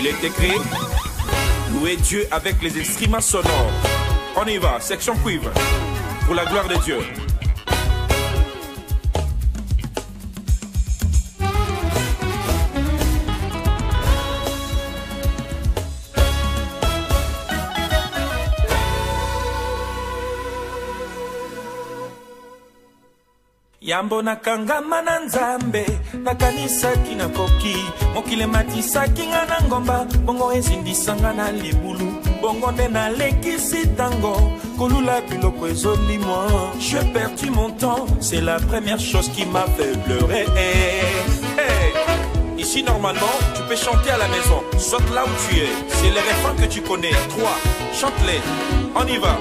Il est écrit, louez Dieu avec les instruments sonores. On y va, section cuivre, pour la gloire de Dieu. Yambo nakangama na nzambe nakanisaki na koki mokile matisaki nga na ngomba bongo ezindisanga na libulu bongo nde nalekisi tango kolula biloko ezolimwa. J'ai perdu mon temps, c'est la première chose qui m'a fait pleurer. Ici normalement tu peux chanter à la maison, saute là où tu es, c'est les refrains que tu connais. 3, chante-les, on y va.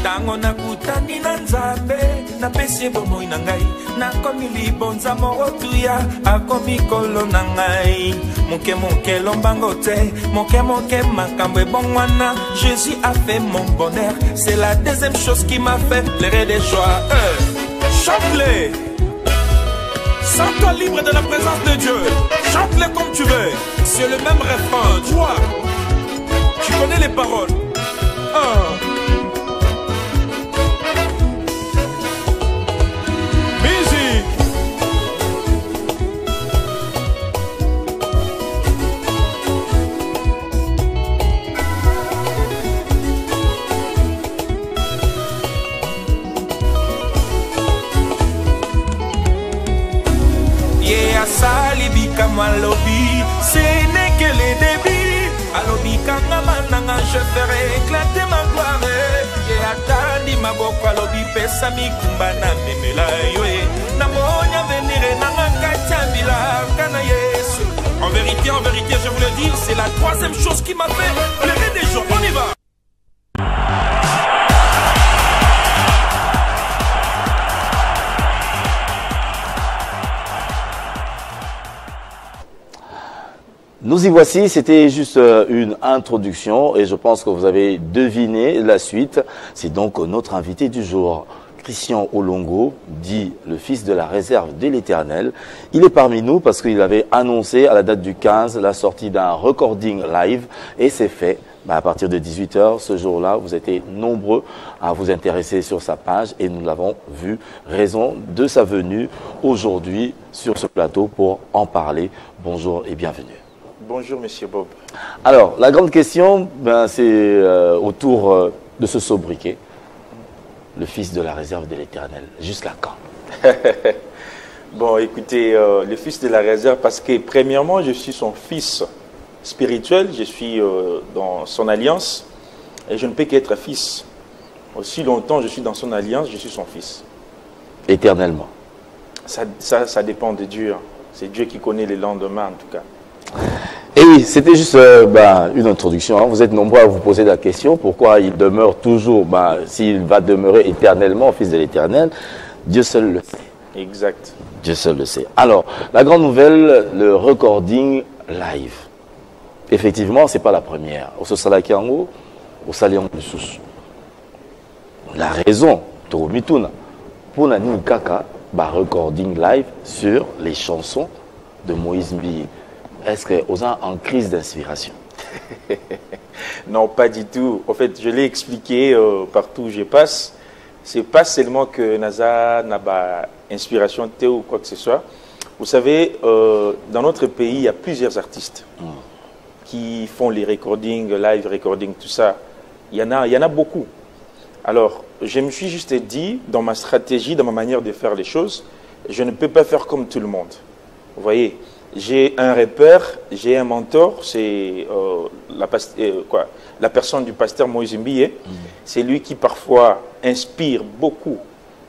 Tango nakutani na nzambe napesi bomoi na ngai nakomi libonza morotuya akomi kolo na ngai moke moke lombango te moke moke makambo ebongwana. Jésus a fait mon bonheur, c'est la deuxième chose qui m'a fait pleurer de joie. Chante-les, sens-toi libre de la présence de Dieu, chante-les comme tu veux, c'est le même refrain. Toi, tu connais les paroles. Salibika malobi, ce n'est que le début. Alobika ngamananga, je ferai éclater ma gloire. Et atandi ma boko alobi pesa mi kumbana memela yoe. Namonya venire nanga kachabila kana Yesu. En vérité, je vous le dis, c'est la troisième chose qui m'a fait pleurer des gens. On y va. Nous y voici, c'était juste une introduction et je pense que vous avez deviné la suite. C'est donc notre invité du jour, Christian Olongo, dit le fils de la réserve de l'Éternel. Il est parmi nous parce qu'il avait annoncé à la date du 15 la sortie d'un recording live et c'est fait. À partir de 18 h ce jour-là, vous étiez nombreux à vous intéresser sur sa page et nous l'avons vu, raison de sa venue aujourd'hui sur ce plateau pour en parler. Bonjour et bienvenue. Bonjour, Monsieur Bob. Alors, la grande question, c'est autour de ce sobriquet, le fils de la réserve de l'Éternel. Jusqu'à quand? Bon, écoutez, le fils de la réserve, parce que premièrement, je suis son fils spirituel, je suis dans son alliance, et je ne peux qu'être fils. Aussi longtemps je suis dans son alliance, je suis son fils. Éternellement. Ça dépend de Dieu. C'est Dieu qui connaît les lendemains, en tout cas. Et oui, c'était juste une introduction. Hein. Vous êtes nombreux à vous poser la question, pourquoi il demeure toujours, s'il va demeurer éternellement, fils de l'Éternel, Dieu seul le sait. Exact. Dieu seul le sait. Alors, la grande nouvelle, le recording live. Effectivement, ce n'est pas la première. Au Sosalakiango, au Salian de Sous. La raison, Toromituna, pour la Kaka, recording live sur les chansons de Moïse Mbi. Est-ce que vous êtes en crise d'inspiration? Non, pas du tout. En fait, je l'ai expliqué partout où je passe. C'est pas seulement que Naza n'a pas inspiration ou quoi que ce soit. Vous savez, dans notre pays, il y a plusieurs artistes qui font les recordings, live recording, tout ça. Il y en a beaucoup. Alors, je me suis juste dit, dans ma stratégie, dans ma manière de faire les choses, je ne peux pas faire comme tout le monde. Vous voyez, j'ai un repère, j'ai un mentor, c'est la personne du pasteur Moïse Mbiye. C'est lui qui parfois inspire beaucoup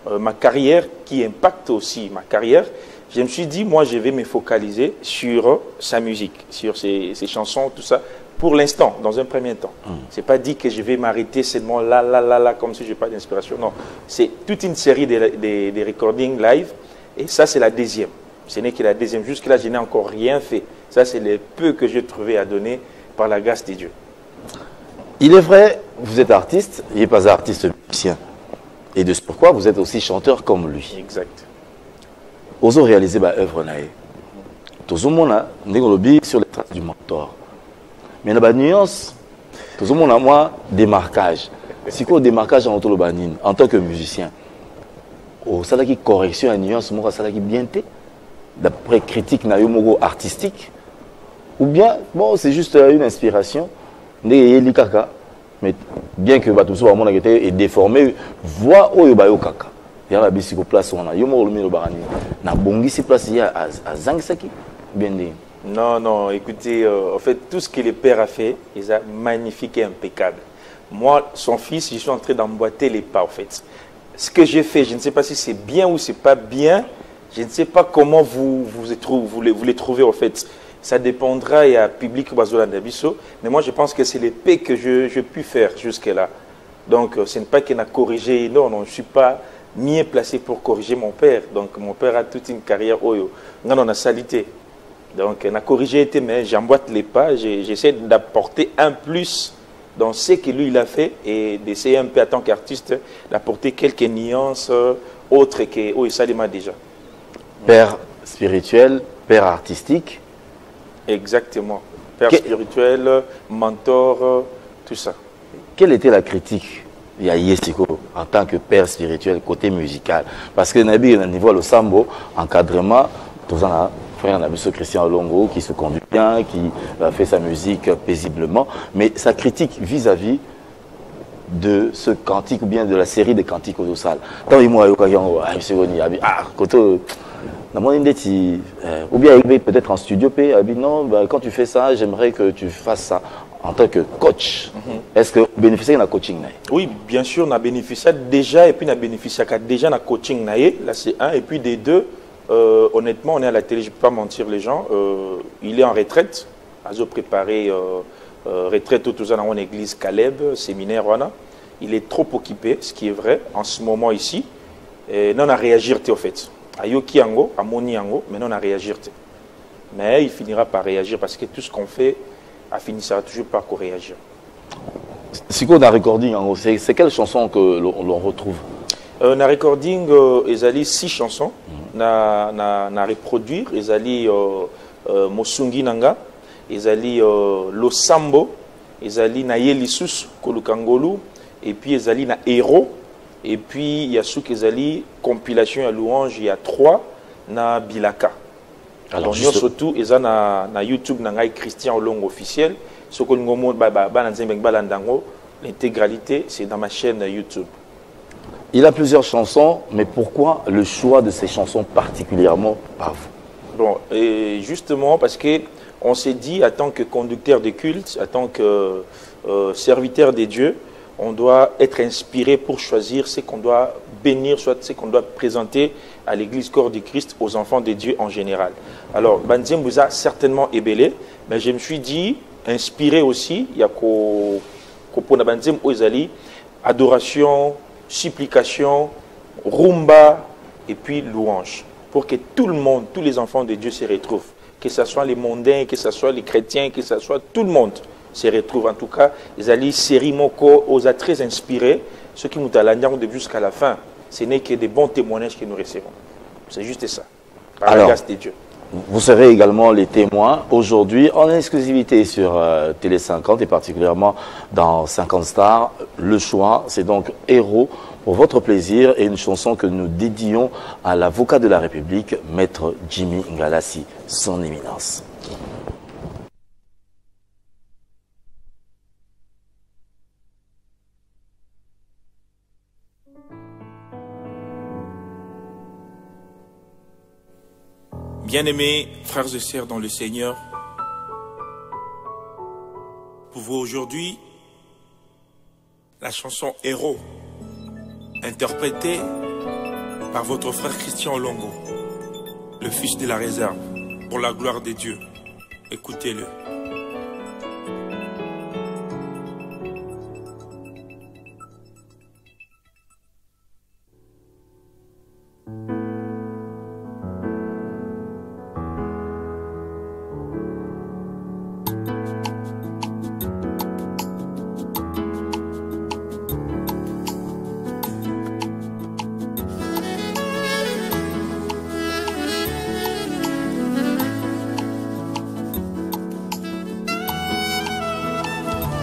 ma carrière, qui impacte aussi ma carrière. Je me suis dit, moi, je vais me focaliser sur sa musique, sur ses chansons, tout ça, pour l'instant, dans un premier temps. Ce n'est pas dit que je vais m'arrêter seulement là, comme si je n'ai pas d'inspiration. Non, c'est toute une série de recordings live, et ça, c'est la deuxième. Ce n'est que la deuxième. Jusque-là, je n'ai encore rien fait. Ça, c'est le peu que j'ai trouvé à donner par la grâce de Dieu. Il est vrai, vous êtes artiste, il n'est pas artiste musicien. Et de pourquoi vous êtes aussi chanteur comme lui. Exact. Oso réaliser ma œuvre nae. Tout le monde a sur les traces du mentor. Mais la nuance, tout le monde a moi démarquage. Si quoi démarquage en tant que musicien. Au ça qui correction à nuance, moi ça qui bien té. D'après critique nayomogo artistique. Ou bien bon c'est juste une inspiration. Mais bien que Batousso a mon été est déformé, voix au yobayo kaka. Il y a la bisiko place on a yomo le barani. Na bongi si place il y a à Zangsaki. Bien dit. Non, non, écoutez, en fait, tout ce que le père a fait, il est magnifique et impeccable. Moi, son fils, je suis en train d'emboîter les pas, en fait. Ce que j'ai fait, je ne sais pas si c'est bien ou c'est pas bien. Je ne sais pas comment vous les trouvez, en fait. Ça dépendra, il y a public Bazolandabiso. Mais moi, je pense que c'est les paix que je pu faire jusque-là. Donc, ce n'est pas qu'il a corrigé. Non, non, je ne suis pas mieux placé pour corriger mon père. Donc, mon père a toute une carrière. Oh, non, on a salité. Donc, on a corrigé, mais j'emboîte les pas. J'essaie d'apporter un plus dans ce que lui, il a fait et d'essayer un peu, en tant qu'artiste, d'apporter quelques nuances autres que oh, ça m'a déjà. Père spirituel, père artistique. Exactement. Père spirituel, mentor, tout ça. Quelle était la critique il y a Yesiko en tant que père spirituel côté musical? Parce que Nabi, au niveau de Sambo, encadrement, tout ça, frère Nabiso Christian Olongo qui se conduit bien, qui fait sa musique paisiblement, mais sa critique vis-à-vis de ce cantique ou bien de la série des cantiques au Sal. Tant il m'a dit, ou bien peut-être en studio, non, quand tu fais ça, j'aimerais que tu fasses ça en tant que coach. Est-ce que vous bénéficiez d'un coaching? Oui, bien sûr, on a bénéficié déjà, et puis on a bénéficié déjà d'un coaching. Là, c'est un, et puis des deux. Honnêtement, on est à la télé, je ne peux pas mentir les gens. Il est en retraite. Il a préparé retraite au Touzan en église Caleb, séminaire. Voilà. Il est trop occupé, ce qui est vrai, en ce moment ici. Et non, on a réagi au fait. À Yoki Ango, à Moni Ango, mais non, on a réagi. Mais il finira par réagir parce que tout ce qu'on fait, finira toujours par réagir. Si on a recording, c'est quelle chanson que l'on retrouve? Na recording, ils ont 6 chansons. Na reproduire, ils ont Mosungi Nanga, ils ont Losambo, ils ont Nayelisusu, Kolukangolu, et puis ils ont na Héros, et puis il y a ceux qui ont compilation à louange, il y a 3 na Bilaka. Alors juste... surtout, ils ont na YouTube Nanga Christian Olongo officiel, ce que nous avons l'intégralité, c'est dans ma chaîne YouTube. Il a plusieurs chansons, mais pourquoi le choix de ces chansons particulièrement par vous? Bon, et justement parce qu'on s'est dit, en tant que conducteur de culte, en tant que serviteur des dieux, on doit être inspiré pour choisir ce qu'on doit bénir, soit ce qu'on doit présenter à l'église corps du Christ, aux enfants de Dieu en général. Alors, Banzem vous a certainement ébellé, mais je me suis dit, inspiré aussi, il y a Kopona Banzem Ozali, adoration, supplication, rumba et puis louange. Pour que tout le monde, tous les enfants de Dieu se retrouvent. Que ce soit les mondains, que ce soit les chrétiens, que ce soit tout le monde se retrouve. En tout cas, les alliés série Moko aux a très inspirés. Ceux qui nous ont de jusqu'à la fin, ce n'est que des bons témoignages que nous recevons. C'est juste ça. Par la grâce de Dieu. Vous serez également les témoins aujourd'hui en exclusivité sur Télé 50 et particulièrement dans 50 Stars. Le choix, c'est donc Héros pour votre plaisir et une chanson que nous dédions à l'avocat de la République, Maître Jimmy Ngalassi, son éminence. Bien-aimés frères et sœurs dans le Seigneur, pour vous aujourd'hui, la chanson Héros, interprétée par votre frère Christian Olongo, le fils de la réserve, pour la gloire de Dieu. Écoutez-le.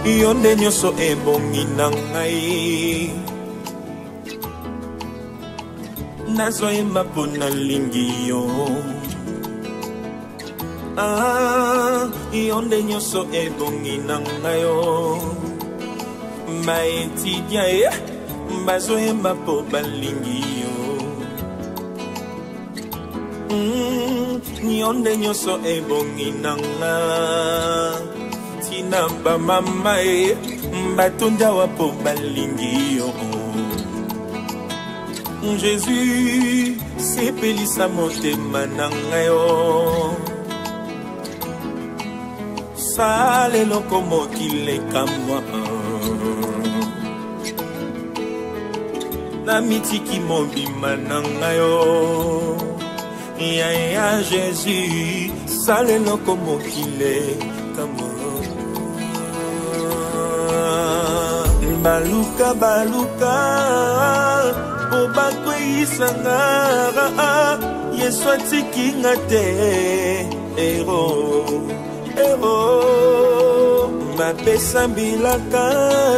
yonde nyonso ebongi na ngai nazoyemba mpo nalingi yo yonde nyonso ebongi na ngai yo baetidia bazoyemba mpo balingi yo yonde nyonso ebongi na ngai tina bamama batondawa mpo balingi yo Jésus sepelisa motema na ngai yo sala eloko mokili ekamwa na mitiki mobima na ngai yo ya Jésus sala eloko mokili ekamwa baluka baluka po bakweyisanga Yesu atikinga te ero bapesa mbilaka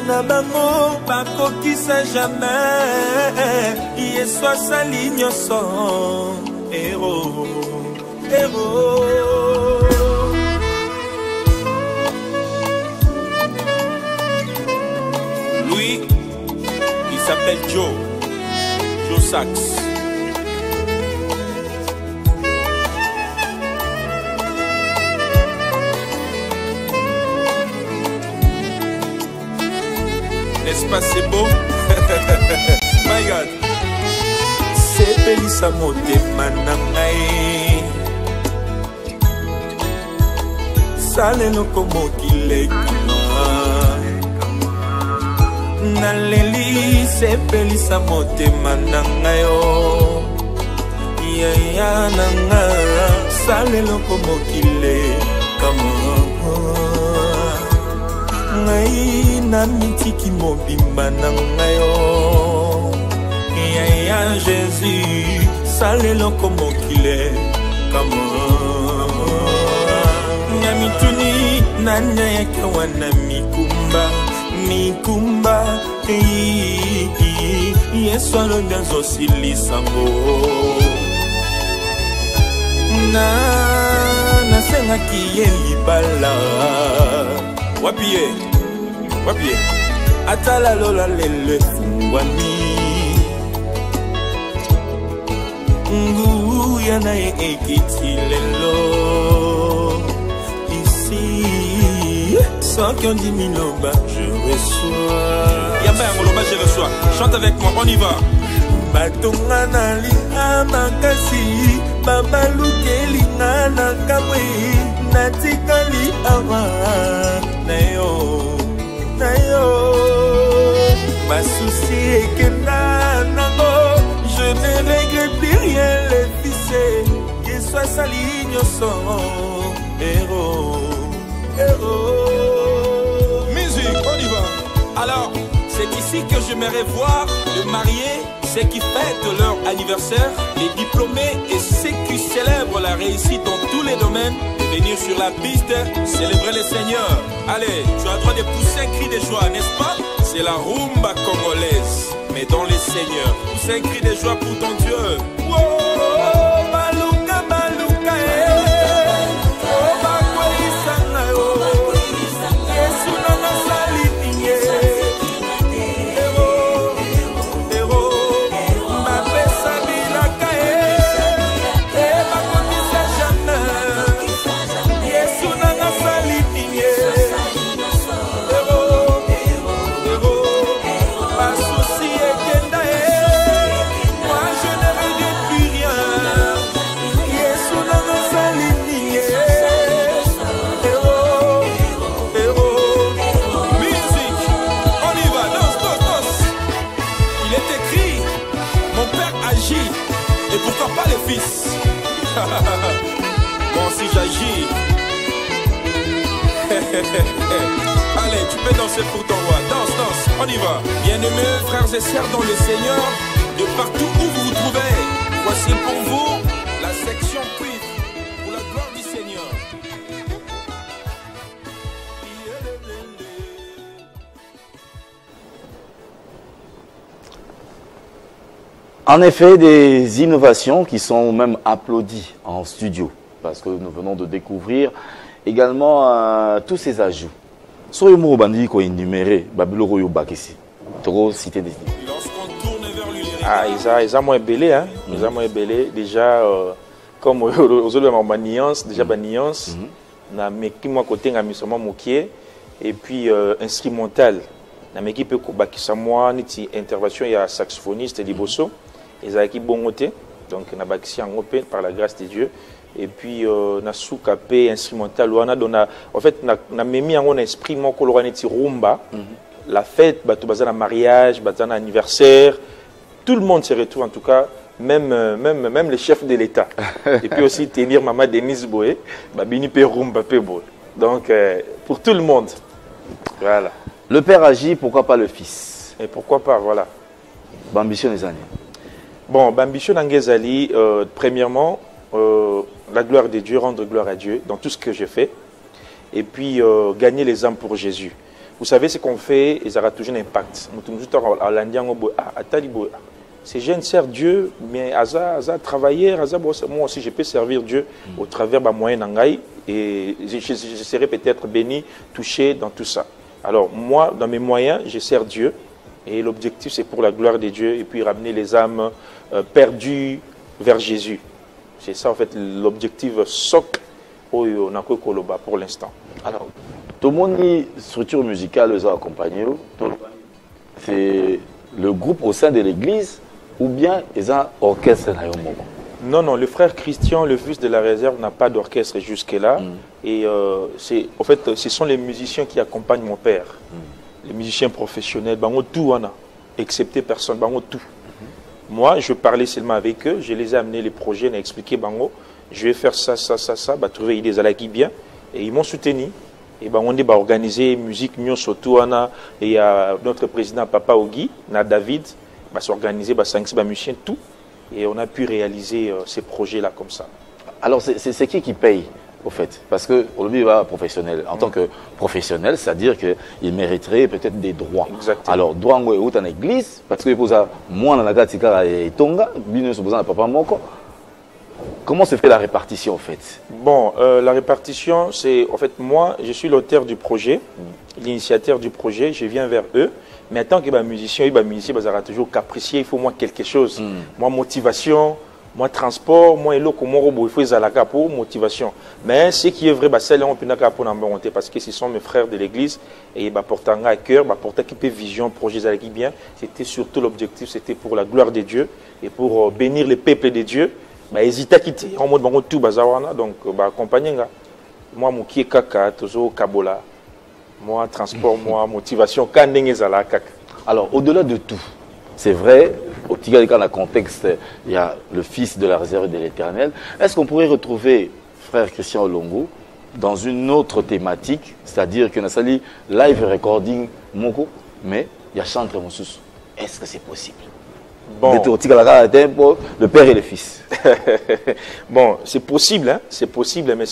na bango bakokisa jamais Yesu asali nyonso ero Lui, il s'appelle Joe Sax. N'est-ce pas c'est beau? My God. Sepelisa motema na ngai sala eloko mokili ekama naleli sepelisa motema na ngai yo yaya na ngai sala eloko mokili ekama ngai na mitiki mobimba na ngai yo yaya Jésus sala eloko mokili ekama na mituni na nyayaka wana mikumba Yesu alobi azosilisango nasengaki ye libala wapi ye atala lola lelo efungwami nguya na ye ekiti lelo Sans qu'on dit miloba, je reçois. Yamba Yangoloba, je reçois. Chante avec moi, on y va. Batonga na linga makasi, babalukelinga na kamwe, natikali awa na yo. Basusi ekenda nango, je ne regrette plus rien les fils. Yesu asali nyonso, héros. Musique, on y va. Alors, c'est ici que j'aimerais voir les mariés, ceux qui fêtent leur anniversaire, les diplômés et ceux qui célèbrent la réussite dans tous les domaines, de venir sur la piste, célébrer le Seigneur. Allez, tu as le droit de pousser un cri de joie, n'est-ce pas? C'est la rumba congolaise, mais dans le Seigneur. Pousser un cri de joie pour ton Dieu. Wow! Et pourquoi pas les fils? Bon, si j'agis. Allez, tu peux danser pour ton roi. Danse, danse, on y va. Bien-aimés, frères et sœurs dans le Seigneur, de partout où vous vous trouvez, voici pour vous la section cuivre pour la gloire du Seigneur. En effet, des innovations qui sont même applaudies en studio, parce que nous venons de découvrir également tous ces ajouts. Soyez mo bandi ko énuméré, babilo yo bakisi. Trop cité des. Lorsqu'on tourne vers lui, Ah, ils ont moins belé, hein. Ils ont moins belé. Déjà, comme aux autres, nuance, déjà, nuance. Na meki moi côté nga misoma mokié et puis instrumental. Na meki pe ko bakisa moi niti intervention il y a saxophoniste Liboso. Ils a qui bongoté. Donc na bakisi en open par la grâce de Dieu. Et puis na souka pe instrumental on a donné en fait na memi en esprit mon kolorani rumba. La fête, bato bazana mariage, bazana anniversaire, tout le monde se retrouve en tout cas, même les chefs de l'État. Et puis aussi tenir maman Denise Boé, babini pe rumba pe bo. Donc pour tout le monde. Voilà. Le père agit, pourquoi pas le fils? Et pourquoi pas, voilà. Bambition les années. Bon, Bambition Nangezali, premièrement, la gloire de Dieu, rendre gloire à Dieu dans tout ce que je fais. Et puis gagner les âmes pour Jésus. Vous savez ce qu'on fait, ils auront toujours un impact. Ces jeunes servent Dieu, mais Aza travailler, moi aussi je peux servir Dieu au travers de mes moyens et je serai peut-être béni, touché dans tout ça. Alors moi, dans mes moyens, je sers Dieu et l'objectif c'est pour la gloire de Dieu et puis ramener les âmes perdues vers Jésus. C'est ça en fait l'objectif socle pour l'instant. Alors, tout le monde dit structure musicale les a accompagnés. C'est le groupe au sein de l'église ou bien ils ont orchestre à un moment? Non, non, le frère Christian, le fils de la réserve, n'a pas d'orchestre jusque-là. Et en fait, ce sont les musiciens qui accompagnent mon père. Les musiciens professionnels, tout on a, excepté personne, tout. Moi, je parlais seulement avec eux, je les ai amenés les projets, j'ai expliqué, je vais faire ça, trouver des alaki bien. Et ils m'ont soutenu. Et on a organisé musique, surtout, et il y a notre président Papa Ogi, David, s'organiser, s'organiser, musiciens, tout. Et on a pu réaliser ces projets-là comme ça. Alors, c'est qui paye, au fait? Parce qu'on lui va professionnel. En tant que professionnel, c'est-à-dire qu'il mériterait peut-être des droits. Exactement. Alors, droit en église, parce que vous avez moins dans la gatika et tonga, bien sûr, papa moko. Comment se fait la répartition, en fait? Bon, la répartition, c'est, en fait, moi, je suis l'auteur du projet, l'initiateur du projet, je viens vers eux. Mais en tant que musicien, ils sont toujours capricieux, il faut moi quelque chose. Moi, motivation, moi, transport, moi, il faut les pour motivation. Mais ce qui est vrai, c'est on peut pour monter parce que ce sont mes frères de l'église et ils portent à cœur, portent qui peut vision, projet qui bien. C'était surtout l'objectif, c'était pour la gloire de Dieu et pour bénir les peuples de Dieu. Hésite à quitter, en mode tout bazawana, donc accompagner. Moi, mon qui est kaka, toujours kabola. Moi, transport, moi, motivation. Alors, au-delà de tout, c'est vrai, au Tigali, dans le contexte, il y a le fils de la réserve de l'Éternel. Est-ce qu'on pourrait retrouver frère Christian Olongo dans une autre thématique, c'est-à-dire que nous avons live recording, mais il y a chantre Moussous. Est-ce que c'est possible? Bon. Le père et le fils. Bon, c'est possible, hein? C'est possible, mais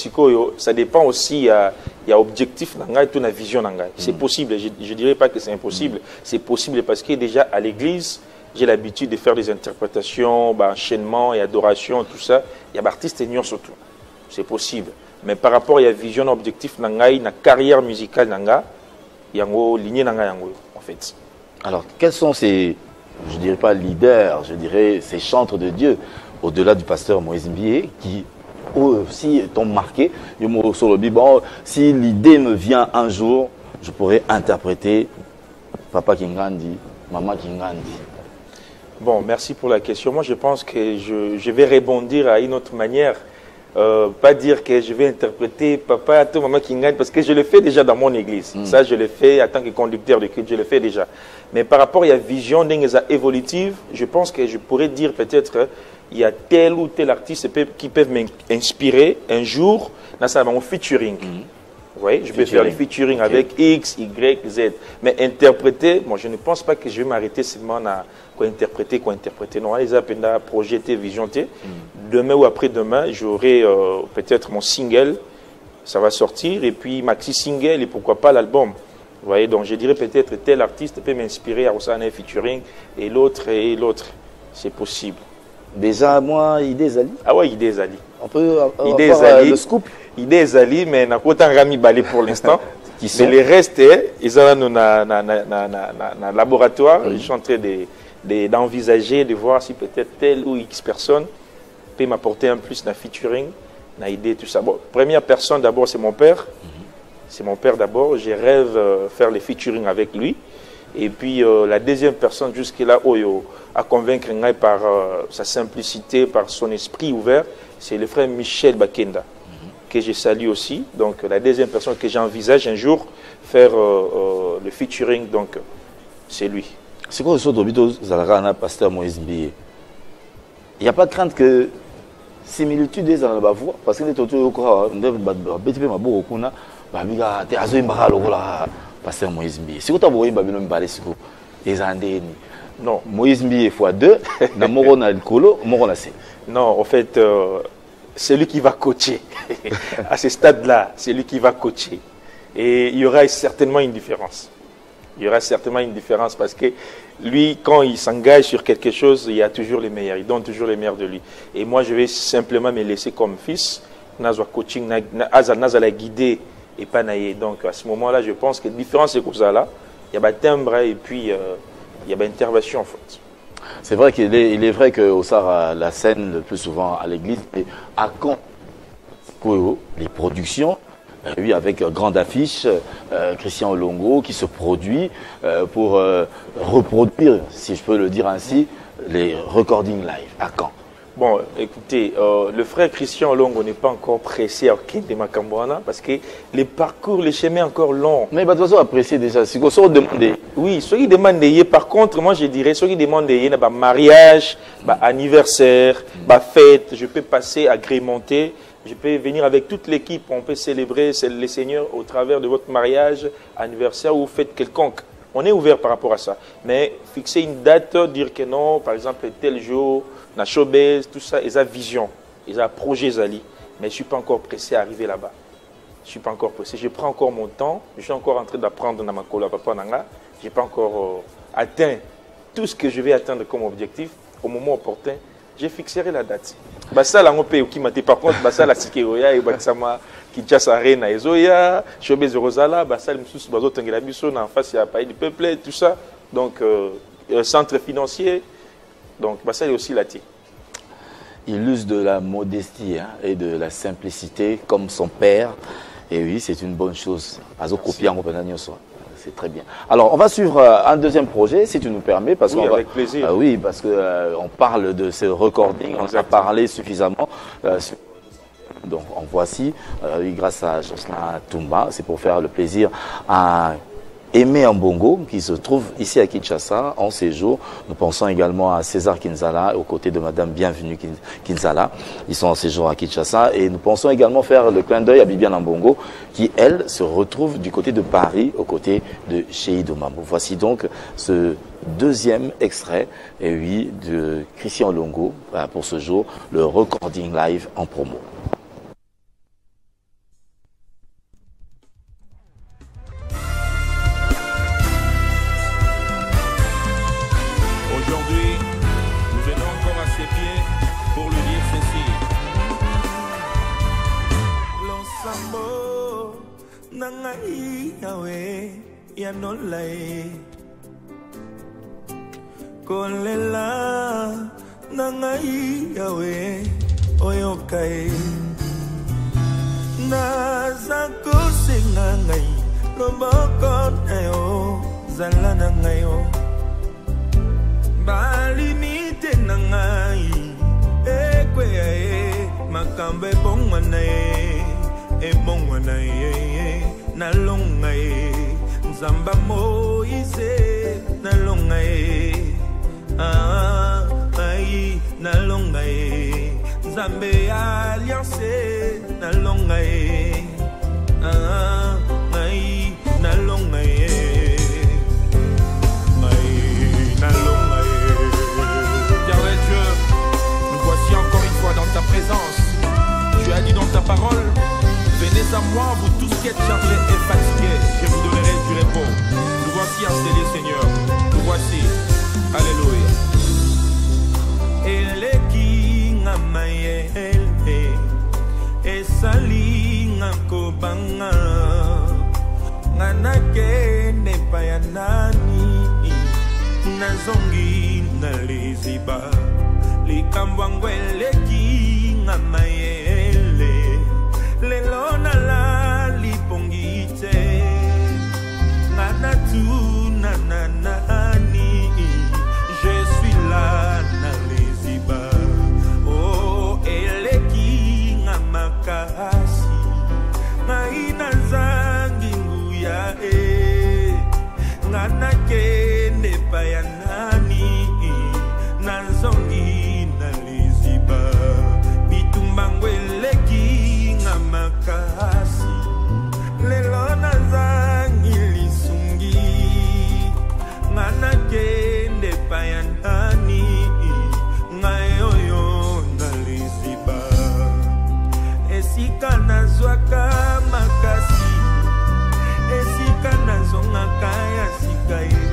ça dépend aussi, il y a objectif, et la vision. C'est possible, je ne dirais pas que c'est impossible. C'est possible parce que déjà à l'église, j'ai l'habitude de faire des interprétations, enchaînement et adoration, tout ça. Il y a des artistes et surtout. C'est possible. Mais par rapport à la vision, objectif, la carrière musicale, il y a une lignée en fait. Alors, quels sont ces, je ne dirais pas leaders, je dirais ces chantres de Dieu, au-delà du pasteur Moïse Mbié, qui aussi t'ont marqué? Bon, si l'idée me vient un jour, je pourrais interpréter Papa Kingandi, Maman Kingandi. Bon, merci pour la question. Moi, je pense que je vais rebondir à une autre manière. Pas dire que je vais interpréter Papa, Maman Kingandi, parce que je le fais déjà dans mon église. Ça, je le fais en tant que conducteur de culte, je le fais déjà. Mais par rapport à la vision évolutive, je pense que je pourrais dire peut-être il y a tel ou tel artiste qui peuvent m'inspirer un jour dans mon featuring. Vous voyez, je peux faire le featuring avec X, Y, Z. Mais interpréter, moi je ne pense pas que je vais m'arrêter seulement à quoi interpréter. Non, les appels à projeter, visionner. Demain ou après-demain, j'aurai peut-être mon single, ça va sortir, et puis maxi single, et pourquoi pas l'album. Vous voyez, donc je dirais peut-être tel artiste peut m'inspirer à un featuring, et l'autre, C'est possible. Déjà, moi, idée Zali. Ah ouais, idée Zali. On peut idée avoir Zali, le scoop. Idée Zali, mais n'a pas autant Rami Balé pour l'instant. Mais les restes, ils ont un laboratoire. Je suis en train d'envisager, de voir si peut-être telle ou X personne peut m'apporter un plus de featuring, une idée, tout ça. Bon, première personne d'abord, c'est mon père. C'est mon père d'abord. Je rêve faire les featuring avec lui. Et puis la deuxième personne jusque-là, à convaincre par sa simplicité, par son esprit ouvert, c'est le frère Michel Bakenda, que je salue aussi. Donc la deuxième personne que j'envisage un jour faire le featuring, donc c'est lui. C'est quoi le saut d'Obito Zalara, pasteur Moïse Mbié? Il n'y a pas de crainte que similitude des dans la voix, parce que les autres, pasteur Moïse Mbié. Si vous avez Babylone Balesco, les Andéni. Non. Moïse Mbié x2, na Morona Kolo, Morona C. Non, en fait, c'est lui qui va coacher. À ce stade-là, c'est lui qui va coacher. Et il y aura certainement une différence. Il y aura certainement une différence parce que lui, quand il s'engage sur quelque chose, il y a toujours les meilleurs. Il donne toujours les meilleurs de lui. Et moi, je vais simplement me laisser comme fils. Nazwa coaching, Nazala guider et pas naïe. Donc à ce moment-là, je pense que la différence c'est comme ça là. Il y a un timbre et puis il y a une intervention en fait. C'est vrai qu'il est vrai qu'au Sahara, la scène le plus souvent à l'église, et à quand les productions, oui, avec grande affiche, Christian Olongo qui se produit pour reproduire, si je peux le dire ainsi, les recordings live. À quand? Bon, écoutez, le frère Christian Olongo n'est pas encore pressé à Kende Makambouana parce que les parcours, les chemins encore longs. Mais de toute façon, apprécié déjà. Si vous sont demandé. Oui, ceux qui demandent, par contre, moi je dirais, ceux qui demandent, mariage, anniversaire, fête, je peux passer agrémenté. Je peux venir avec toute l'équipe, on peut célébrer les seigneurs au travers de votre mariage, anniversaire ou fête quelconque. On est ouvert par rapport à ça. Mais fixer une date, dire que non, par exemple, tel jour, na showbiz, tout ça, ils ont vision, ils ont projet Zali. Mais je ne suis pas encore pressé à arriver là-bas. Je ne suis pas encore pressé. Je prends encore mon temps. Je suis encore en train d'apprendre dans ma cola papa nanga. Je n'ai pas encore atteint tout ce que je vais atteindre comme objectif. Au moment opportun, je fixerai la date. Ça, là, on peut qui m'a par contre, ça, la Sikeroya et Batsama, Kinshasa Arena, Ezoya, Showbiz Rosala, ça, le Moussous, Bazo Tangelabiso, en face, il y a Pays du Peuple, tout ça. Donc, centre financier. Donc, ça, il y a aussi la tie. Il use de la modestie et de la simplicité comme son père. Et oui, c'est une bonne chose. C'est très bien. Alors, on va suivre un deuxième projet, si tu nous permets. Parce oui, avec plaisir. Oui, parce qu'on parle de ce recording, on a parlé suffisamment. Donc, en voici, oui, grâce à Jocelyn Toumba, c'est pour faire le plaisir à Aimé Mbongo, qui se trouve ici à Kinshasa en séjour. Nous pensons également à César Kinzala, aux côtés de Madame Bienvenue Kinzala. Ils sont en séjour à Kinshasa. Et nous pensons également faire le clin d'œil à Bibiane Mbongo, qui, elle, se retrouve du côté de Paris, aux côtés de Cheïdo Mambo. Voici donc ce deuxième extrait, et oui, de Christian Olongo, pour ce jour, le recording live en promo. Kolela nangai yawe oyokai nazako sengangai loboko nayo zala nangayo balimite nangai ekwe makambe bongwanae ebongwanae nalongae nzamba Moïse nalongae ai nalongae Nzambe alliance nalongae ai nalongae Éternel Dieu, nous voici encore une fois dans ta présence. Tu as dit dans ta parole, venez à moi vous tous qui êtes chargés et fatigués, je vous donnerai du repos. Nous voici installés Seigneur, nous voici. Alléluia. nakende pa ya nani nazongi na liziba likambo yango eleki nga mayele lelo nalali pongi te nga natuna na nani je suis là na liziba oh eleki nga makasi ngai nazangi nguya nga nakende pa ya nani nazongi na liziba bitumbango eleki nga makasi lelo nazangi lisungi nga nakende pa ya nani ngai oyo na liziba esika nazwaka makasi esika nazongaka ya sika ye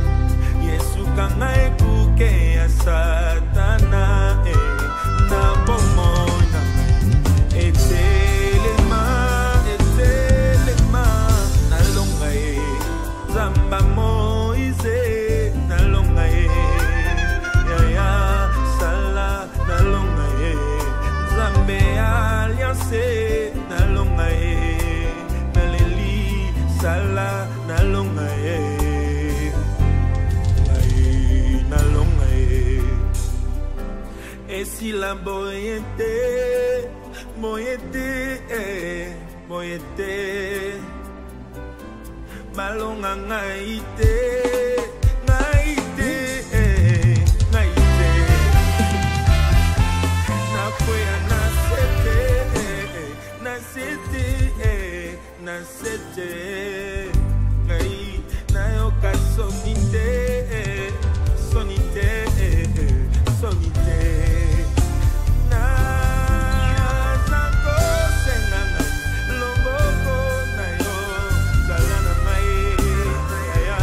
yesu kanga ekuke ya satana na bomoi na ngai etelema nalonga ye zamba moise nalonga ye yaya sala nalonga ye zambe alliance nalonga ye naleli sala nalonga ye nalonga ye esila boyete malonga ngai te nakwea nasete ngai nayoka sonite nazakosenga loboko na yo zala na ngai yaya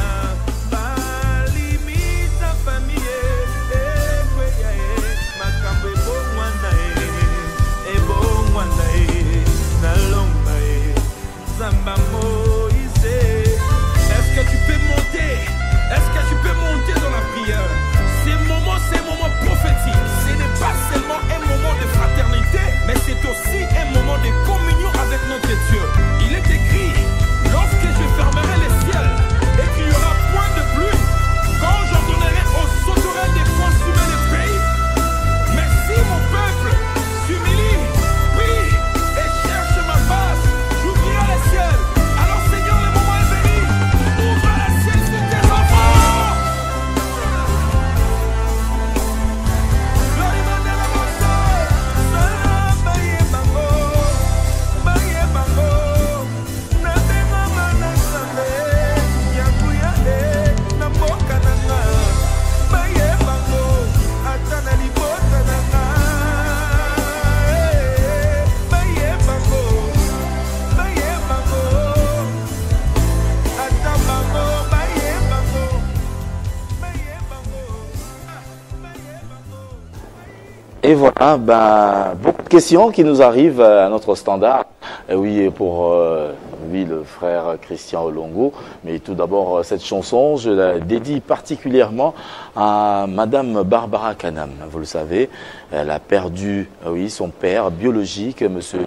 balimita famille ekweya makambo ebongwana nalonga zamba moise. Est-ce que tu peux monter? Est-ce que tu peux monter dans la prière? C'est un moment prophétique. Ce n'est pas seulement un moment de fraternité, mais c'est aussi un moment de communion avec notre Dieu. Il est écrit, lorsque je fermerai les ciels et qu'il y aura point de pluie, quand j'ordonnerai aux sauterelles de consumer le pays. Mais si mon peuple s'humilie, prie et cherche ma face, j'ouvrirai les ciels. Alors Seigneur, le moment est venu. Ouvre les ciels sur tes enfants. Et voilà, beaucoup de questions qui nous arrivent à notre standard. Et oui, pour lui, le frère Christian Olongo. Mais tout d'abord, cette chanson, je la dédie particulièrement à Madame Barbara Kanam. Vous le savez, elle a perdu oui, son père biologique, Monsieur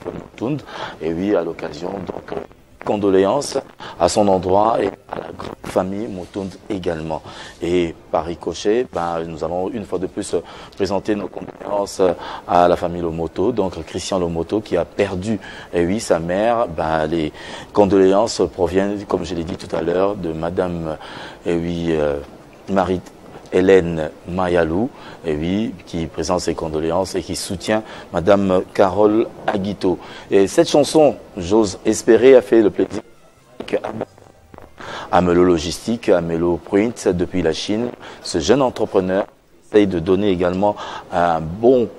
Moutund. Et oui, à l'occasion, donc, condoléances à son endroit et à la grande famille Moutund également. Et par ricochet, nous allons une fois de plus présenter nos condoléances à la famille Lomoto, donc Christian Lomoto qui a perdu oui, sa mère. Les condoléances proviennent, comme je l'ai dit tout à l'heure, de Madame oui, Marie-Hélène Mayalou, oui, qui présente ses condoléances et qui soutient Madame Carole Aguito. Et cette chanson, j'ose espérer, a fait le plaisir à Melo Logistique, à Melo Print depuis la Chine. Ce jeune entrepreneur essaye de donner également un bon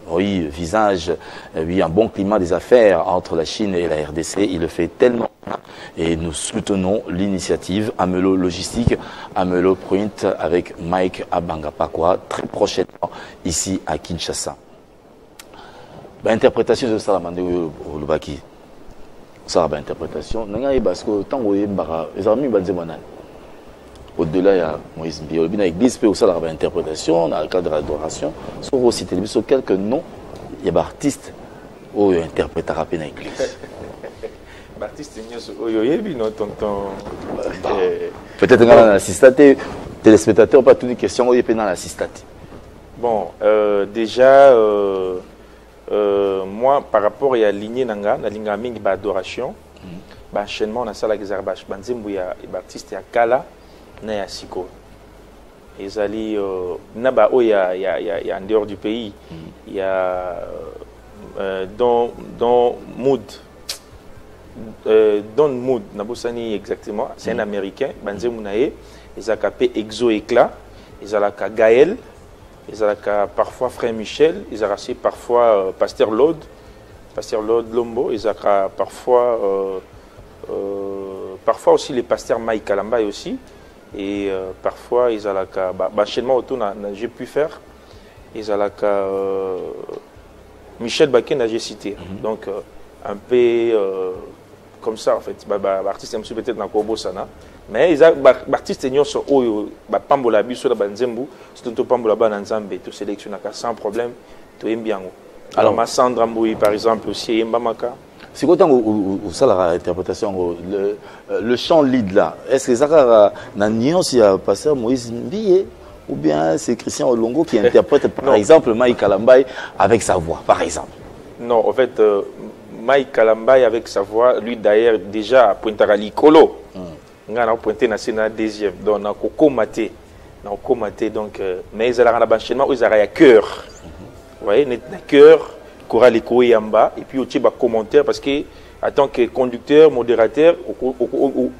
visage, un bon climat des affaires entre la Chine et la RDC. Il le fait tellement bien et nous soutenons l'initiative Amelo Logistique, Amelo Print avec Mike Abangapakwa très prochainement ici à Kinshasa. Interprétation de Salamandé Olubaki. ça va interprétation. Parce que tant que les amis au-delà, il y a Moïse Mbi. Dans l'église, il y a aussi l'interprétation, dans le cadre de l'adoration. Sur aussi télévision, quelques noms, il y a des artistes qui interprètent dans l'église. Artiste, peut-être dans l'assistate, téléspectateur, pas toutes les questions, il y a dans l'assistate. Bon, déjà, moi, par rapport à la lignée Nanga, la lignée Mingi d'adoration, enchaînement, on a ça avec les arbaches. Banzimbu, il y a des artistes, il y a Kala, il y a Siko. Ils allaient, il y a en dehors du pays, il y a dans Mood. Don Mood, Nabosani exactement, c'est un Américain, Banzimbu Nae, ils ont capé Exo Éclat, ils ont capé Gaël. Ils ont parfois Frère Michel, ils ont parfois Pasteur Lode Lombo, ils ont parfois aussi les pasteurs Mike Kalambay aussi, et parfois ils ont enchaînement autour j'ai pu faire, ils ont Michel Baken j'ai cité, donc un peu comme ça en fait, artiste je suis peut-être dans Kobo Sana. Mais les artistes sont pambola biso la banzembu, c'est tout pambola banzambe, tout sélectionné sans problème, tout est bien. Alors ma Sandra Mboui par exemple aussi Mbamaka. C'est quoi où ça la interprétation le chant lead là, est-ce que ça na nuance il y a pasteur Moïse Mbié ou bien c'est Christian Olongo qui interprète par exemple Mike Kalambay avec sa voix par exemple? Non, en fait Mike Kalambay avec sa voix, lui d'ailleurs déjà Pointara Likolo. On a pointé dans la deuxième, donc on a comaté, donc mais ils ont un enchaînement où ils ont un cœur, vous voyez, un cœur, choral écho et en bas, et puis au type commentaire parce que en tant que conducteur, modérateur,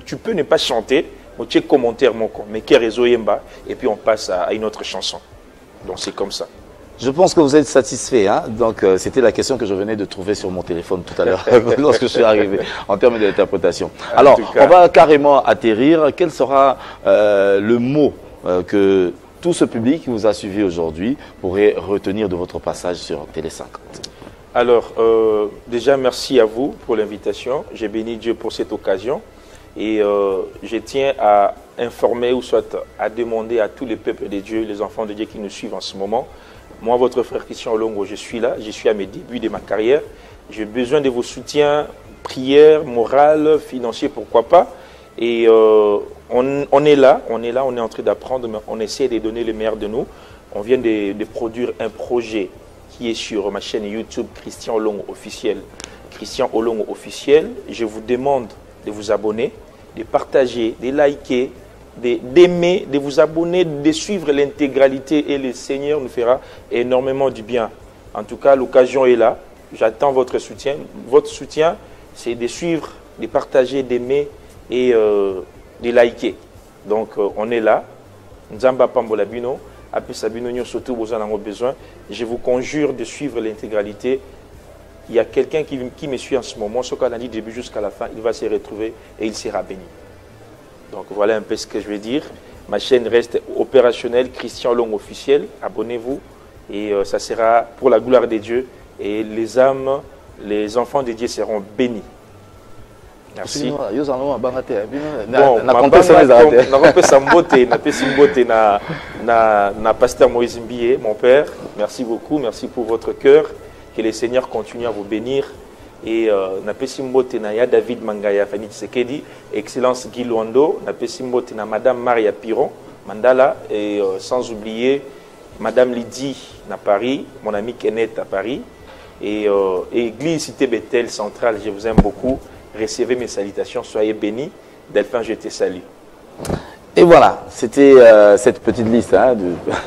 tu peux ne pas chanter, au type commentaire mon con, mais qui réseau et en bas, et puis on passe à une autre chanson, donc c'est comme ça. Je pense que vous êtes satisfait. Hein? Donc, c'était la question que je venais de trouver sur mon téléphone tout à l'heure, lorsque je suis arrivé, en termes d'interprétation. Alors, on va carrément atterrir. Quel sera le mot que tout ce public qui vous a suivi aujourd'hui pourrait retenir de votre passage sur Télé 50? Alors, déjà, merci à vous pour l'invitation. J'ai béni Dieu pour cette occasion. Et je tiens à informer ou soit à demander à tous les peuples de Dieu, les enfants de Dieu qui nous suivent en ce moment. Moi, votre frère Christian Olongo, je suis là, je suis à mes débuts de ma carrière. J'ai besoin de vos soutiens, prières, morales, financiers, pourquoi pas. Et on est là, on est en train d'apprendre, mais on essaie de donner le meilleur de nous. On vient de produire un projet qui est sur ma chaîne YouTube Christian Olongo officiel. Christian Olongo officiel, je vous demande de vous abonner, de partager, de liker, d'aimer, de vous abonner, de suivre l'intégralité et le Seigneur nous fera énormément du bien. En tout cas, l'occasion est là. J'attends votre soutien. Votre soutien, c'est de suivre, de partager, d'aimer et de liker. Donc, on est là. Nzamba Pambola Bino, Api Sabino Nyo surtout vous en avez besoin. Je vous conjure de suivre l'intégralité. Il y a quelqu'un qui me suit en ce moment. Ce qu'on a dit du début jusqu'à la fin, il va se retrouver et il sera béni. Donc voilà un peu ce que je vais dire. Ma chaîne reste opérationnelle, Christian Olongo officiel. Abonnez-vous et ça sera pour la gloire de Dieu. Et les âmes, les enfants de Dieu seront bénis. Merci. Bon, na pasteur Moïse Mbié, mon père. Merci beaucoup, merci pour votre cœur. Que le Seigneur continue à vous bénir. Et na pesimbote na ya David Mangaya Fanny Tsekedi, Excellence Guy Luando, na pesimbote na Madame Maria Piron, Mandala, et sans oublier Madame Lydie à Paris, mon ami Kenneth à Paris, et Église Cité Bethel Centrale, je vous aime beaucoup. Recevez mes salutations, soyez bénis. Delphin, je te salue. Et voilà, c'était cette petite liste hein,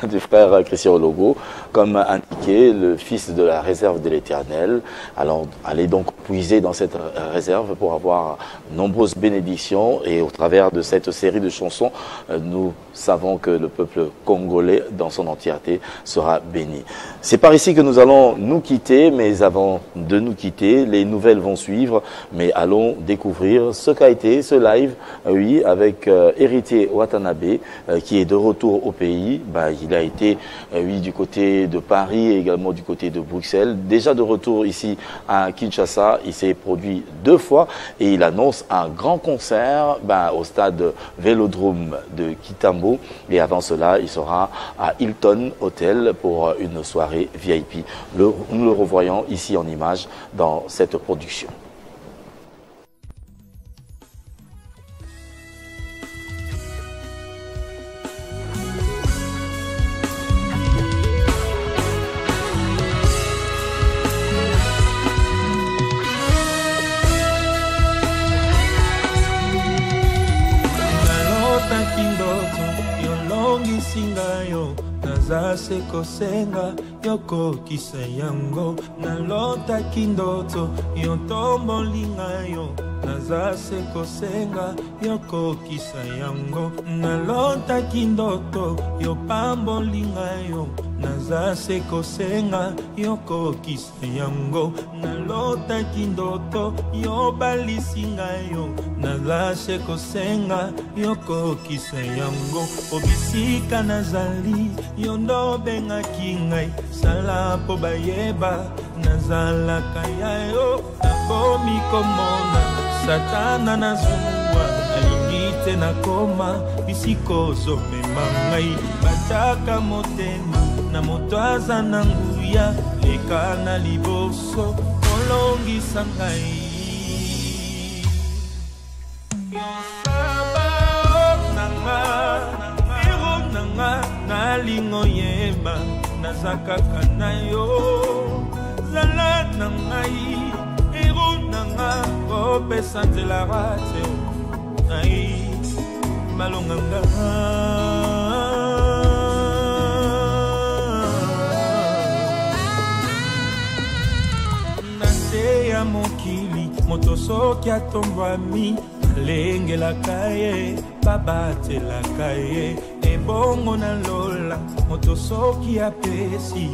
du frère Christian Olongo, comme indiqué, le fils de la réserve de l'Éternel. Alors, allez donc puiser dans cette réserve pour avoir nombreuses bénédictions. Et au travers de cette série de chansons, nous savons que le peuple congolais dans son entièreté sera béni. C'est par ici que nous allons nous quitter, mais avant de nous quitter, les nouvelles vont suivre. Mais allons découvrir ce qu'a été ce live, oui, avec Héritier Watanabe, qui est de retour au pays. Il a été, oui, du côté côté de Paris et également du côté de Bruxelles. Déjà de retour ici à Kinshasa, il s'est produit 2 fois et il annonce un grand concert au stade Vélodrome de Kitambo. Et avant cela, il sera à Hilton Hotel pour une soirée VIP. Nous le revoyons ici en image dans cette production. Naza kosenga yoko kisa yango nalota kindoto yo tombolinga yo naza kosenga yoko kisa yango nalota kindoto yo pambolinga yo naza kosenga yoko kisa yango nalota kindoto yo balisinga yo naza kosenga yoko kisa yango obisika nazali yondo benga kingai sala po bayeba nazala kaya yo nakomi komona satana nazungwa alimite nakoma bisiko zomema ngai bataka motema na moto aza na nguya leka na liboso kolongisa ngai nalingo yeba nazakaka na yo zala na ngai ero na nga kopesa nzela rate ai malonga nga nase ya mokili moto soki atombwami alengelaka ye babatelaka ye ebongo na lola moto soki apesi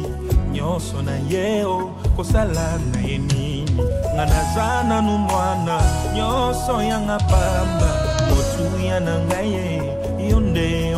nyonso na yeo kosala na ye nini nga naza nanu mwana nyonso yanga pamba motuya na ngai ye yo nde